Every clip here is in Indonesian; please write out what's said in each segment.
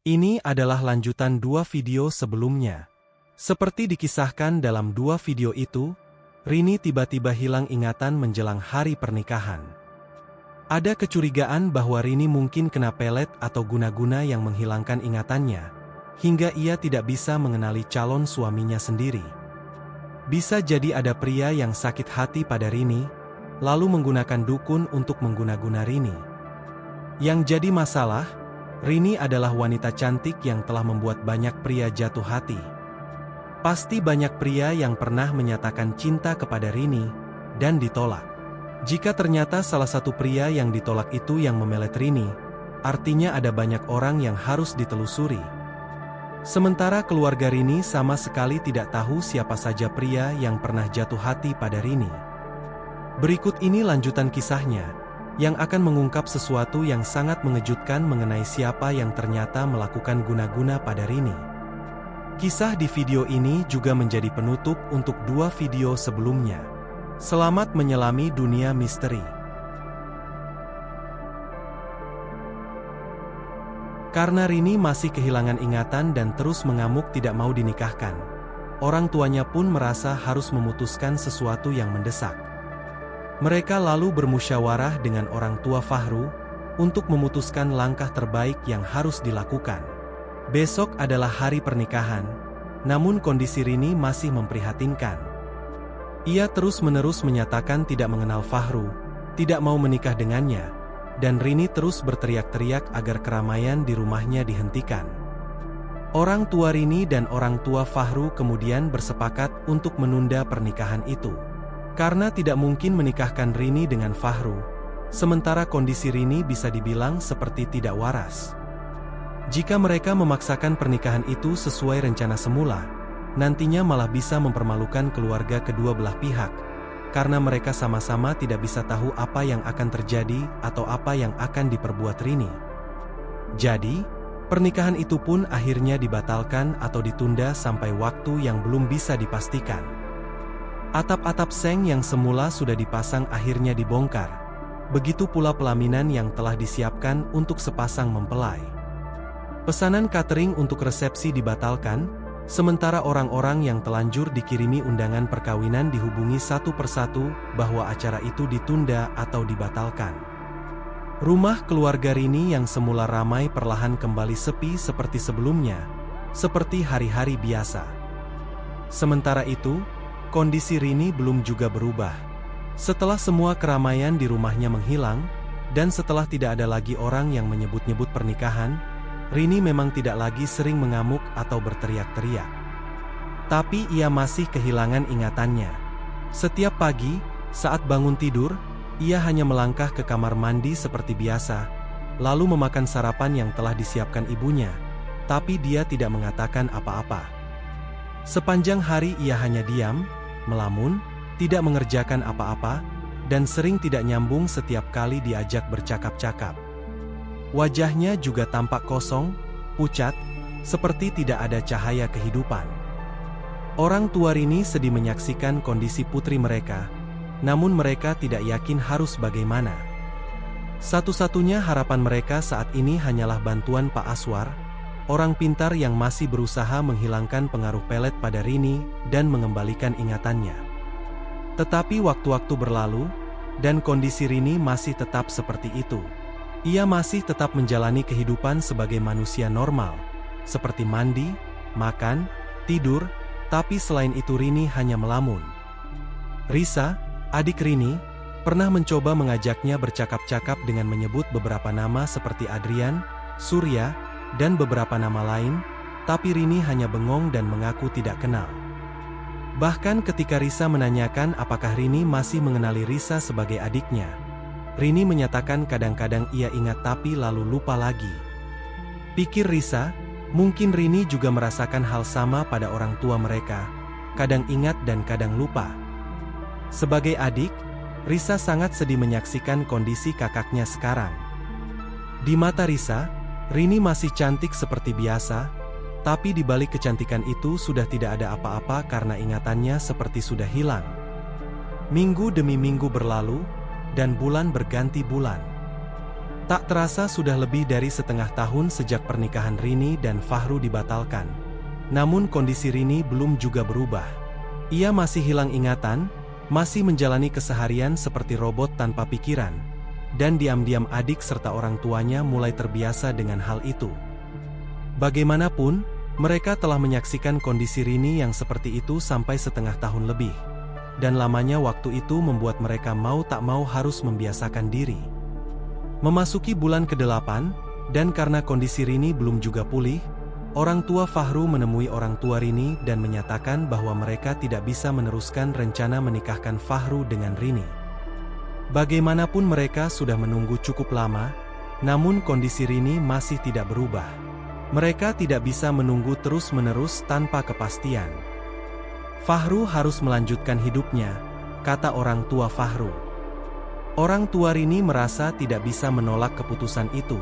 Ini adalah lanjutan dua video sebelumnya. Seperti dikisahkan dalam dua video itu, Rini tiba-tiba hilang ingatan menjelang hari pernikahan. Ada kecurigaan bahwa Rini mungkin kena pelet atau guna-guna yang menghilangkan ingatannya, hingga ia tidak bisa mengenali calon suaminya sendiri. Bisa jadi ada pria yang sakit hati pada Rini, lalu menggunakan dukun untuk mengguna-guna Rini. Yang jadi masalah, Rini adalah wanita cantik yang telah membuat banyak pria jatuh hati. Pasti banyak pria yang pernah menyatakan cinta kepada Rini, dan ditolak. Jika ternyata salah satu pria yang ditolak itu yang memelet Rini, artinya ada banyak orang yang harus ditelusuri. Sementara keluarga Rini sama sekali tidak tahu siapa saja pria yang pernah jatuh hati pada Rini. Berikut ini lanjutan kisahnya, yang akan mengungkap sesuatu yang sangat mengejutkan mengenai siapa yang ternyata melakukan guna-guna pada Rini. Kisah di video ini juga menjadi penutup untuk dua video sebelumnya. Selamat menyelami dunia misteri. Karena Rini masih kehilangan ingatan dan terus mengamuk tidak mau dinikahkan, orang tuanya pun merasa harus memutuskan sesuatu yang mendesak. Mereka lalu bermusyawarah dengan orang tua Fahru untuk memutuskan langkah terbaik yang harus dilakukan. Besok adalah hari pernikahan, namun kondisi Rini masih memprihatinkan. Ia terus-menerus menyatakan tidak mengenal Fahru, tidak mau menikah dengannya, dan Rini terus berteriak-teriak agar keramaian di rumahnya dihentikan. Orang tua Rini dan orang tua Fahru kemudian bersepakat untuk menunda pernikahan itu. Karena tidak mungkin menikahkan Rini dengan Fahru, sementara kondisi Rini bisa dibilang seperti tidak waras. Jika mereka memaksakan pernikahan itu sesuai rencana semula, nantinya malah bisa mempermalukan keluarga kedua belah pihak, karena mereka sama-sama tidak bisa tahu apa yang akan terjadi atau apa yang akan diperbuat Rini. Jadi, pernikahan itu pun akhirnya dibatalkan atau ditunda sampai waktu yang belum bisa dipastikan. Atap-atap seng yang semula sudah dipasang akhirnya dibongkar, begitu pula pelaminan yang telah disiapkan untuk sepasang mempelai. Pesanan catering untuk resepsi dibatalkan, sementara orang-orang yang telanjur dikirimi undangan perkawinan dihubungi satu persatu bahwa acara itu ditunda atau dibatalkan. Rumah keluarga Rini yang semula ramai perlahan kembali sepi seperti sebelumnya, seperti hari-hari biasa. Sementara itu, kondisi Rini belum juga berubah. Setelah semua keramaian di rumahnya menghilang, dan setelah tidak ada lagi orang yang menyebut-nyebut pernikahan, Rini memang tidak lagi sering mengamuk atau berteriak-teriak. Tapi ia masih kehilangan ingatannya. Setiap pagi, saat bangun tidur, ia hanya melangkah ke kamar mandi seperti biasa, lalu memakan sarapan yang telah disiapkan ibunya, tapi dia tidak mengatakan apa-apa. Sepanjang hari ia hanya diam, melamun, tidak mengerjakan apa-apa, dan sering tidak nyambung setiap kali diajak bercakap-cakap. Wajahnya juga tampak kosong, pucat, seperti tidak ada cahaya kehidupan. Orang tua Rini sedih menyaksikan kondisi putri mereka, namun mereka tidak yakin harus bagaimana. Satu-satunya harapan mereka saat ini hanyalah bantuan Pak Aswar, orang pintar yang masih berusaha menghilangkan pengaruh pelet pada Rini dan mengembalikan ingatannya. Tetapi waktu-waktu berlalu, dan kondisi Rini masih tetap seperti itu. Ia masih tetap menjalani kehidupan sebagai manusia normal, seperti mandi, makan, tidur, tapi selain itu Rini hanya melamun. Risa, adik Rini, pernah mencoba mengajaknya bercakap-cakap dengan menyebut beberapa nama seperti Adrian, Surya, dan beberapa nama lain, tapi Rini hanya bengong dan mengaku tidak kenal. Bahkan ketika Risa menanyakan apakah Rini masih mengenali Risa sebagai adiknya, Rini menyatakan kadang-kadang ia ingat tapi lalu lupa lagi. Pikir Risa, mungkin Rini juga merasakan hal sama pada orang tua mereka, kadang ingat dan kadang lupa. Sebagai adik, Risa sangat sedih menyaksikan kondisi kakaknya sekarang. Di mata Risa, Rini masih cantik seperti biasa, tapi di balik kecantikan itu sudah tidak ada apa-apa karena ingatannya seperti sudah hilang. Minggu demi minggu berlalu, dan bulan berganti bulan. Tak terasa sudah lebih dari setengah tahun sejak pernikahan Rini dan Fahru dibatalkan. Namun kondisi Rini belum juga berubah. Ia masih hilang ingatan, masih menjalani keseharian seperti robot tanpa pikiran. Dan diam-diam adik serta orang tuanya mulai terbiasa dengan hal itu. Bagaimanapun, mereka telah menyaksikan kondisi Rini yang seperti itu sampai setengah tahun lebih. Dan lamanya waktu itu membuat mereka mau tak mau harus membiasakan diri. Memasuki bulan ke-8, dan karena kondisi Rini belum juga pulih, orang tua Fahru menemui orang tua Rini dan menyatakan bahwa mereka tidak bisa meneruskan rencana menikahkan Fahru dengan Rini. Bagaimanapun mereka sudah menunggu cukup lama, namun kondisi Rini masih tidak berubah. Mereka tidak bisa menunggu terus-menerus tanpa kepastian. Fahru harus melanjutkan hidupnya, kata orang tua Fahru. Orang tua Rini merasa tidak bisa menolak keputusan itu.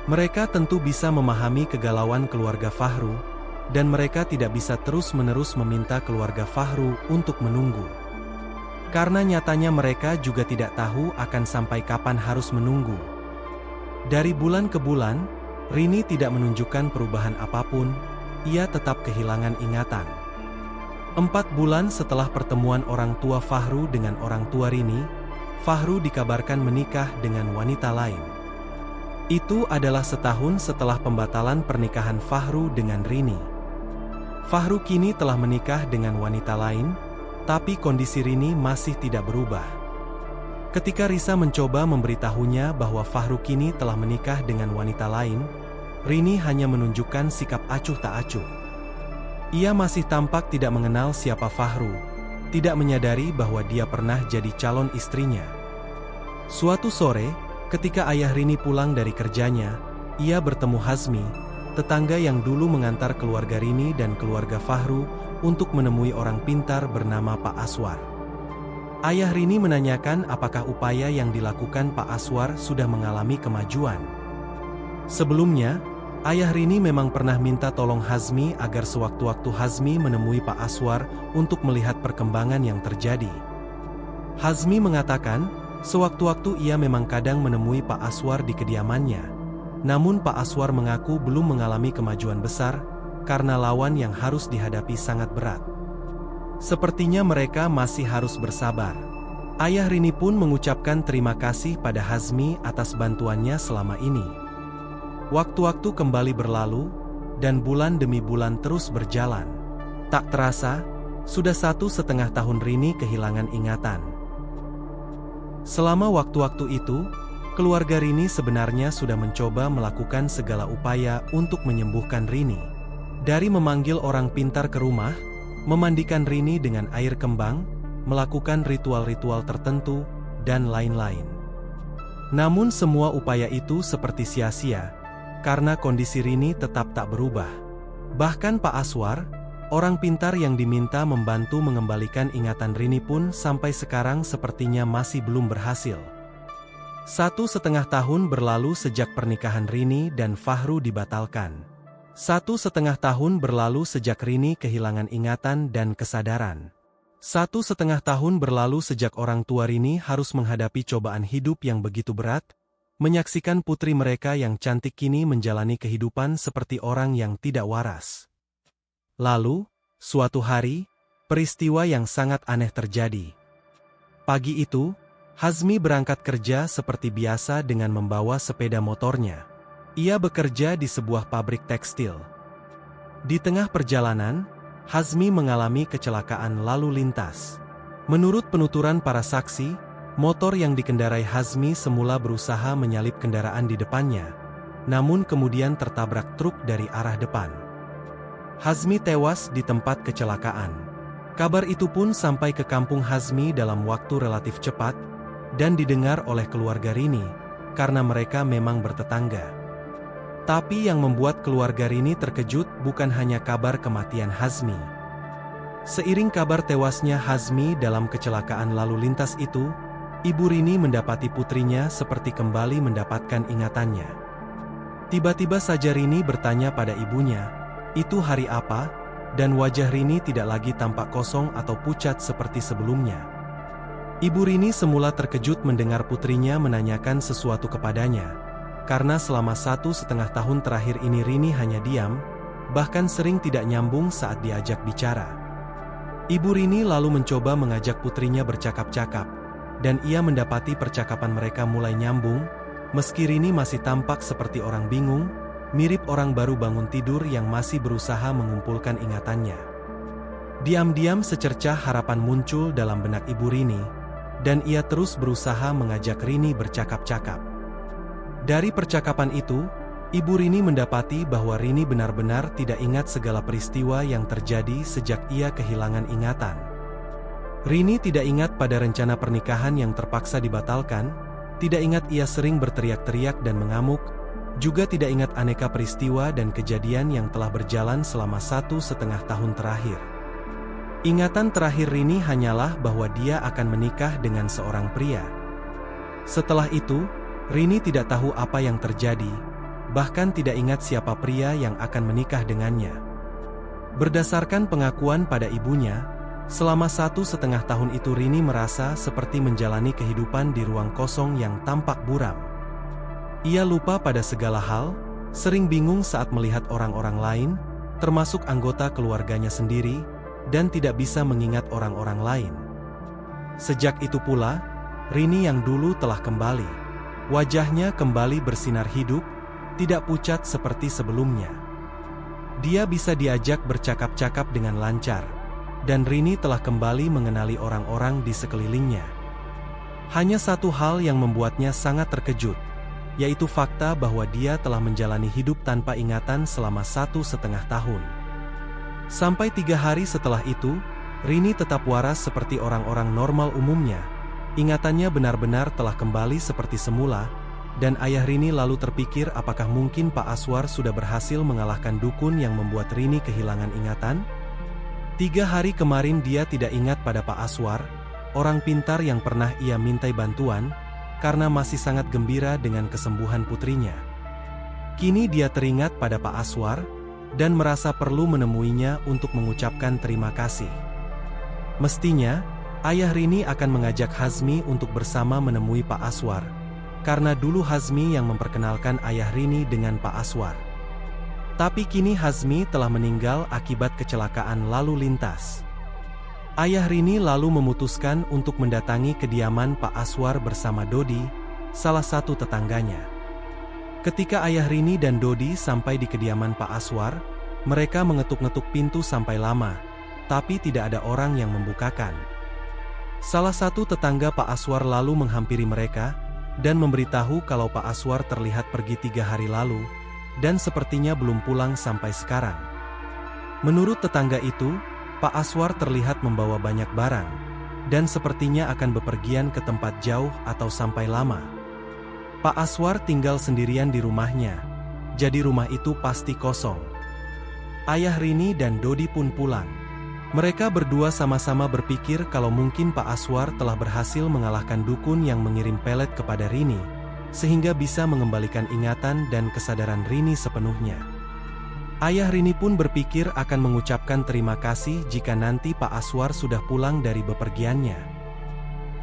Mereka tentu bisa memahami kegalauan keluarga Fahru, dan mereka tidak bisa terus-menerus meminta keluarga Fahru untuk menunggu. Karena nyatanya mereka juga tidak tahu akan sampai kapan harus menunggu. Dari bulan ke bulan, Rini tidak menunjukkan perubahan apapun, ia tetap kehilangan ingatan. 4 bulan setelah pertemuan orang tua Fahru dengan orang tua Rini, Fahru dikabarkan menikah dengan wanita lain. Itu adalah setahun setelah pembatalan pernikahan Fahru dengan Rini. Fahru kini telah menikah dengan wanita lain, tapi kondisi Rini masih tidak berubah. Ketika Risa mencoba memberitahunya bahwa Fahru kini telah menikah dengan wanita lain, Rini hanya menunjukkan sikap acuh tak acuh. Ia masih tampak tidak mengenal siapa Fahru, tidak menyadari bahwa dia pernah jadi calon istrinya. Suatu sore, ketika ayah Rini pulang dari kerjanya, ia bertemu Hazmi, tetangga yang dulu mengantar keluarga Rini dan keluarga Fahru untuk menemui orang pintar bernama Pak Aswar. Ayah Rini menanyakan apakah upaya yang dilakukan Pak Aswar sudah mengalami kemajuan. Sebelumnya, ayah Rini memang pernah minta tolong Hazmi agar sewaktu-waktu Hazmi menemui Pak Aswar untuk melihat perkembangan yang terjadi. Hazmi mengatakan, sewaktu-waktu ia memang kadang menemui Pak Aswar di kediamannya. Namun Pak Aswar mengaku belum mengalami kemajuan besar, karena lawan yang harus dihadapi sangat berat. Sepertinya mereka masih harus bersabar. Ayah Rini pun mengucapkan terima kasih pada Hazmi atas bantuannya selama ini. Waktu-waktu kembali berlalu, dan bulan demi bulan terus berjalan. Tak terasa, sudah 1,5 tahun Rini kehilangan ingatan. Selama waktu-waktu itu, keluarga Rini sebenarnya sudah mencoba melakukan segala upaya untuk menyembuhkan Rini. Dari memanggil orang pintar ke rumah, memandikan Rini dengan air kembang, melakukan ritual-ritual tertentu, dan lain-lain. Namun semua upaya itu seperti sia-sia, karena kondisi Rini tetap tak berubah. Bahkan Pak Aswar, orang pintar yang diminta membantu mengembalikan ingatan Rini pun sampai sekarang sepertinya masih belum berhasil. 1,5 tahun berlalu sejak pernikahan Rini dan Fahru dibatalkan. 1,5 tahun berlalu sejak Rini kehilangan ingatan dan kesadaran. 1,5 tahun berlalu sejak orang tua Rini harus menghadapi cobaan hidup yang begitu berat, menyaksikan putri mereka yang cantik kini menjalani kehidupan seperti orang yang tidak waras. Lalu, suatu hari, peristiwa yang sangat aneh terjadi. Pagi itu, Hazmi berangkat kerja seperti biasa dengan membawa sepeda motornya. Ia bekerja di sebuah pabrik tekstil. Di tengah perjalanan, Hazmi mengalami kecelakaan lalu lintas. Menurut penuturan para saksi, motor yang dikendarai Hazmi semula berusaha menyalip kendaraan di depannya, namun kemudian tertabrak truk dari arah depan. Hazmi tewas di tempat kecelakaan. Kabar itu pun sampai ke kampung Hazmi dalam waktu relatif cepat, dan didengar oleh keluarga Rini, karena mereka memang bertetangga. Tapi yang membuat keluarga Rini terkejut bukan hanya kabar kematian Hazmi. Seiring kabar tewasnya Hazmi dalam kecelakaan lalu lintas itu, Ibu Rini mendapati putrinya seperti kembali mendapatkan ingatannya. Tiba-tiba saja Rini bertanya pada ibunya, "Itu hari apa?" Dan wajah Rini tidak lagi tampak kosong atau pucat seperti sebelumnya. Ibu Rini semula terkejut mendengar putrinya menanyakan sesuatu kepadanya. karena selama 1,5 tahun terakhir ini Rini hanya diam, bahkan sering tidak nyambung saat diajak bicara. Ibu Rini lalu mencoba mengajak putrinya bercakap-cakap, dan ia mendapati percakapan mereka mulai nyambung, meski Rini masih tampak seperti orang bingung, mirip orang baru bangun tidur yang masih berusaha mengumpulkan ingatannya. Diam-diam secercah harapan muncul dalam benak Ibu Rini, dan ia terus berusaha mengajak Rini bercakap-cakap. Dari percakapan itu, Ibu Rini mendapati bahwa Rini benar-benar tidak ingat segala peristiwa yang terjadi sejak ia kehilangan ingatan. Rini tidak ingat pada rencana pernikahan yang terpaksa dibatalkan, tidak ingat ia sering berteriak-teriak dan mengamuk, juga tidak ingat aneka peristiwa dan kejadian yang telah berjalan selama 1,5 tahun terakhir. Ingatan terakhir Rini hanyalah bahwa dia akan menikah dengan seorang pria. Setelah itu, Rini tidak tahu apa yang terjadi, bahkan tidak ingat siapa pria yang akan menikah dengannya. Berdasarkan pengakuan pada ibunya, selama 1,5 tahun itu Rini merasa seperti menjalani kehidupan di ruang kosong yang tampak buram. Ia lupa pada segala hal, sering bingung saat melihat orang-orang lain, termasuk anggota keluarganya sendiri, dan tidak bisa mengingat orang-orang lain. Sejak itu pula, Rini yang dulu telah kembali. Wajahnya kembali bersinar hidup, tidak pucat seperti sebelumnya. Dia bisa diajak bercakap-cakap dengan lancar, dan Rini telah kembali mengenali orang-orang di sekelilingnya. Hanya satu hal yang membuatnya sangat terkejut, yaitu fakta bahwa dia telah menjalani hidup tanpa ingatan selama 1,5 tahun. Sampai 3 hari setelah itu, Rini tetap waras seperti orang-orang normal umumnya. Ingatannya benar-benar telah kembali seperti semula, dan ayah Rini lalu terpikir apakah mungkin Pak Aswar sudah berhasil mengalahkan dukun yang membuat Rini kehilangan ingatan? 3 hari kemarin dia tidak ingat pada Pak Aswar, orang pintar yang pernah ia mintai bantuan, karena masih sangat gembira dengan kesembuhan putrinya. Kini dia teringat pada Pak Aswar, dan merasa perlu menemuinya untuk mengucapkan terima kasih. Mestinya, ayah Rini akan mengajak Hazmi untuk bersama menemui Pak Aswar, karena dulu Hazmi yang memperkenalkan ayah Rini dengan Pak Aswar. Tapi kini Hazmi telah meninggal akibat kecelakaan lalu lintas. Ayah Rini lalu memutuskan untuk mendatangi kediaman Pak Aswar bersama Dodi, salah satu tetangganya. Ketika ayah Rini dan Dodi sampai di kediaman Pak Aswar, mereka mengetuk-ngetuk pintu sampai lama, tapi tidak ada orang yang membukakan. Salah satu tetangga Pak Aswar lalu menghampiri mereka, dan memberitahu kalau Pak Aswar terlihat pergi 3 hari lalu, dan sepertinya belum pulang sampai sekarang. Menurut tetangga itu, Pak Aswar terlihat membawa banyak barang, dan sepertinya akan bepergian ke tempat jauh atau sampai lama. Pak Aswar tinggal sendirian di rumahnya, jadi rumah itu pasti kosong. Ayah Rini dan Dodi pun pulang. Mereka berdua sama-sama berpikir kalau mungkin Pak Aswar telah berhasil mengalahkan dukun yang mengirim pelet kepada Rini, sehingga bisa mengembalikan ingatan dan kesadaran Rini sepenuhnya. Ayah Rini pun berpikir akan mengucapkan terima kasih jika nanti Pak Aswar sudah pulang dari bepergiannya.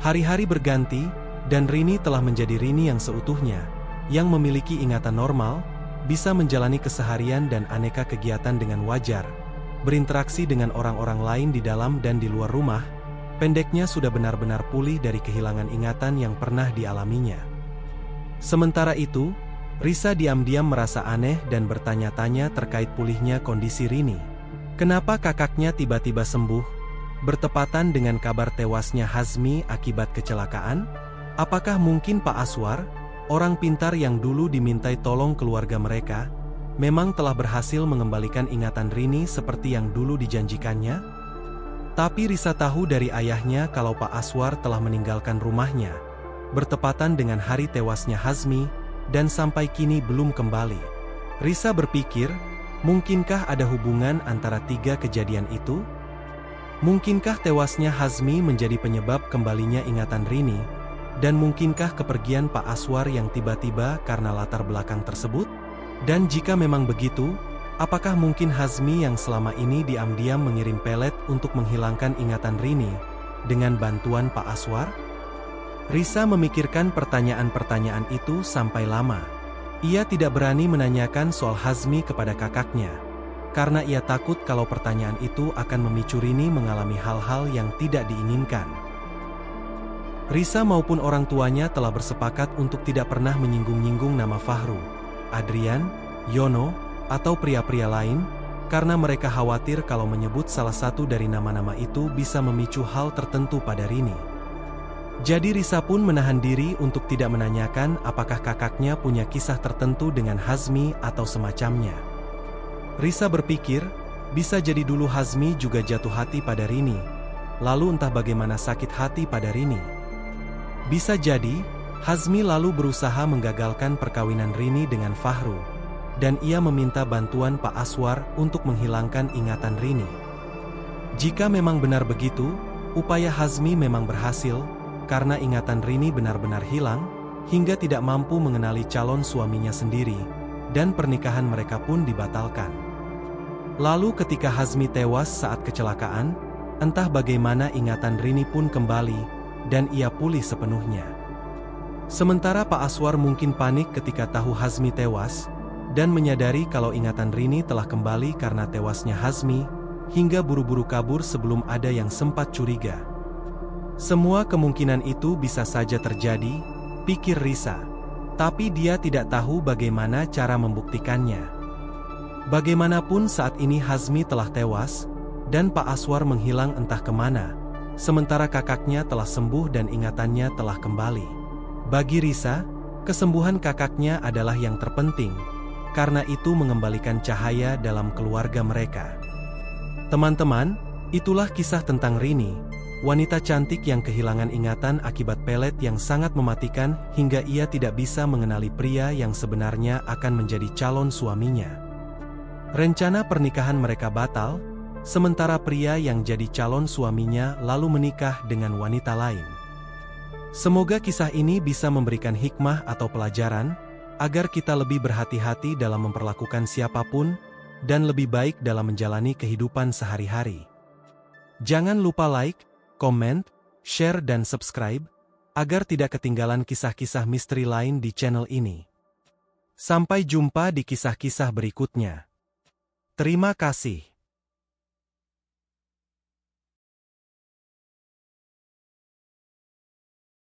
Hari-hari berganti, dan Rini telah menjadi Rini yang seutuhnya, yang memiliki ingatan normal, bisa menjalani keseharian dan aneka kegiatan dengan wajar, berinteraksi dengan orang-orang lain di dalam dan di luar rumah. Pendeknya sudah benar-benar pulih dari kehilangan ingatan yang pernah dialaminya. Sementara itu, Risa diam-diam merasa aneh dan bertanya-tanya terkait pulihnya kondisi Rini. Kenapa kakaknya tiba-tiba sembuh? Bertepatan dengan kabar tewasnya Hazmi akibat kecelakaan? Apakah mungkin Pak Aswar, orang pintar yang dulu dimintai tolong keluarga mereka, memang telah berhasil mengembalikan ingatan Rini seperti yang dulu dijanjikannya? Tapi Risa tahu dari ayahnya kalau Pak Aswar telah meninggalkan rumahnya, bertepatan dengan hari tewasnya Hazmi, dan sampai kini belum kembali. Risa berpikir, mungkinkah ada hubungan antara 3 kejadian itu? Mungkinkah tewasnya Hazmi menjadi penyebab kembalinya ingatan Rini? Dan mungkinkah kepergian Pak Aswar yang tiba-tiba karena latar belakang tersebut? Dan jika memang begitu, apakah mungkin Hazmi yang selama ini diam-diam mengirim pelet untuk menghilangkan ingatan Rini dengan bantuan Pak Aswar? Risa memikirkan pertanyaan-pertanyaan itu sampai lama. Ia tidak berani menanyakan soal Hazmi kepada kakaknya, karena ia takut kalau pertanyaan itu akan memicu Rini mengalami hal-hal yang tidak diinginkan. Risa maupun orang tuanya telah bersepakat untuk tidak pernah menyinggung-nyinggung nama Fahru, Adrian, Yono, atau pria-pria lain, karena mereka khawatir kalau menyebut salah satu dari nama-nama itu bisa memicu hal tertentu pada Rini. Jadi Risa pun menahan diri untuk tidak menanyakan apakah kakaknya punya kisah tertentu dengan Hazmi atau semacamnya. Risa berpikir, bisa jadi dulu Hazmi juga jatuh hati pada Rini, lalu entah bagaimana sakit hati pada Rini. Bisa jadi, Hazmi lalu berusaha menggagalkan perkawinan Rini dengan Fahru, dan ia meminta bantuan Pak Aswar untuk menghilangkan ingatan Rini. Jika memang benar begitu, upaya Hazmi memang berhasil, karena ingatan Rini benar-benar hilang, hingga tidak mampu mengenali calon suaminya sendiri, dan pernikahan mereka pun dibatalkan. Lalu ketika Hazmi tewas saat kecelakaan, entah bagaimana ingatan Rini pun kembali, dan ia pulih sepenuhnya. Sementara Pak Aswar mungkin panik ketika tahu Hazmi tewas, dan menyadari kalau ingatan Rini telah kembali karena tewasnya Hazmi, hingga buru-buru kabur sebelum ada yang sempat curiga. Semua kemungkinan itu bisa saja terjadi, pikir Risa. Tapi dia tidak tahu bagaimana cara membuktikannya. Bagaimanapun saat ini Hazmi telah tewas, dan Pak Aswar menghilang entah kemana, sementara kakaknya telah sembuh dan ingatannya telah kembali. Bagi Risa, kesembuhan kakaknya adalah yang terpenting, karena itu mengembalikan cahaya dalam keluarga mereka. Teman-teman, itulah kisah tentang Rini, wanita cantik yang kehilangan ingatan akibat pelet yang sangat mematikan hingga ia tidak bisa mengenali pria yang sebenarnya akan menjadi calon suaminya. Rencana pernikahan mereka batal, sementara pria yang jadi calon suaminya lalu menikah dengan wanita lain. Semoga kisah ini bisa memberikan hikmah atau pelajaran, agar kita lebih berhati-hati dalam memperlakukan siapapun, dan lebih baik dalam menjalani kehidupan sehari-hari. Jangan lupa like, komen, share dan subscribe, agar tidak ketinggalan kisah-kisah misteri lain di channel ini. Sampai jumpa di kisah-kisah berikutnya. Terima kasih.